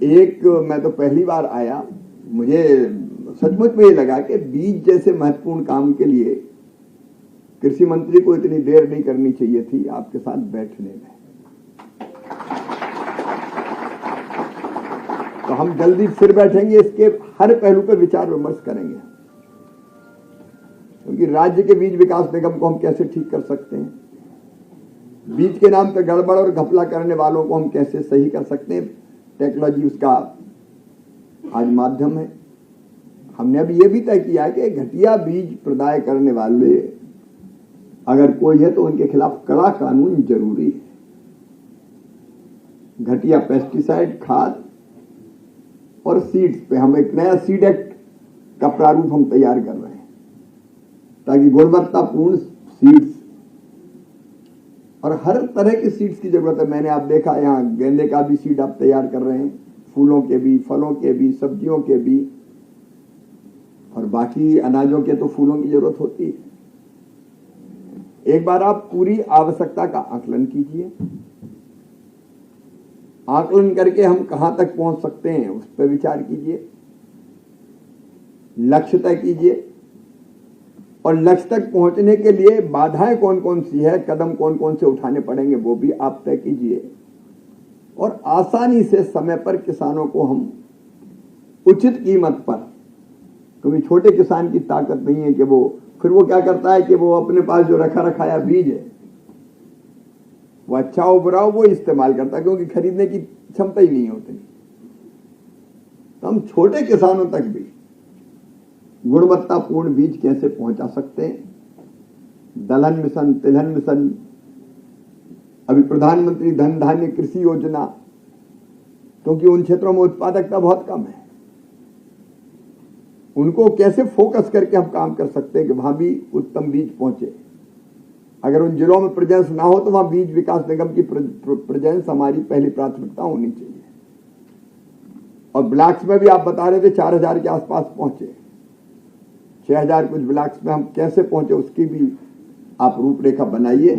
मैं तो पहली बार आया, मुझे सचमुच में ये लगा कि बीज जैसे महत्वपूर्ण काम के लिए कृषि मंत्री को इतनी देर नहीं करनी चाहिए थी आपके साथ बैठने में। तो हम जल्दी फिर बैठेंगे, इसके हर पहलू पर विचार विमर्श करेंगे, क्योंकि राज्य के बीज विकास निगम को हम कैसे ठीक कर सकते हैं, बीज के नाम पर गड़बड़ और घपला करने वालों को हम कैसे सही कर सकते हैं। टेक्नोलॉजी उसका आज माध्यम है। हमने अब यह भी तय किया है कि घटिया बीज प्रदाय करने वाले अगर कोई है तो उनके खिलाफ कड़ा कानून जरूरी है। घटिया पेस्टिसाइड, खाद और सीड्स पे हम एक नया सीड एक्ट का प्रारूप हम तैयार कर रहे हैं, ताकि गुणवत्तापूर्ण सीड्स, और हर तरह के सीड्स की जरूरत है। मैंने आप देखा यहाँ गेंदे का भी सीड आप तैयार कर रहे हैं, फूलों के भी, फलों के भी, सब्जियों के भी, और बाकी अनाजों के तो फूलों की जरूरत होती है। एक बार आप पूरी आवश्यकता का आकलन कीजिए, आकलन करके हम कहां तक पहुंच सकते हैं उस पर विचार कीजिए, लक्ष्य तय कीजिए, और लक्ष्य तक पहुंचने के लिए बाधाएं कौन कौन सी है, कदम कौन कौन से उठाने पड़ेंगे वो भी आप तय कीजिए, और आसानी से समय पर किसानों को हम उचित कीमत पर, क्योंकि छोटे किसान की ताकत नहीं है कि वो फिर वो क्या करता है कि वो अपने पास जो रखा रखाया बीज है वो अच्छा हो बुरा हो वो इस्तेमाल करता है, क्योंकि खरीदने की क्षमता ही नहीं होती। तो हम छोटे किसानों तक भी गुणवत्तापूर्ण बीज कैसे पहुंचा सकते हैं। दलहन मिशन, तिलहन मिशन, अभी प्रधानमंत्री धन धान्य कृषि योजना, क्योंकि उन क्षेत्रों में उत्पादकता बहुत कम है, उनको कैसे फोकस करके हम काम कर सकते हैं कि वहां भी उत्तम बीज पहुंचे। अगर उन जिलों में प्रेजेंस ना हो तो वहां बीज विकास निगम की प्रेजेंस हमारी पहली प्राथमिकता होनी चाहिए। और ब्लॉक्स में भी आप बता रहे थे 4000 के आसपास पहुंचे, 6000 कुछ ब्लॉक्स में हम कैसे पहुंचे उसकी भी आप रूपरेखा बनाइए।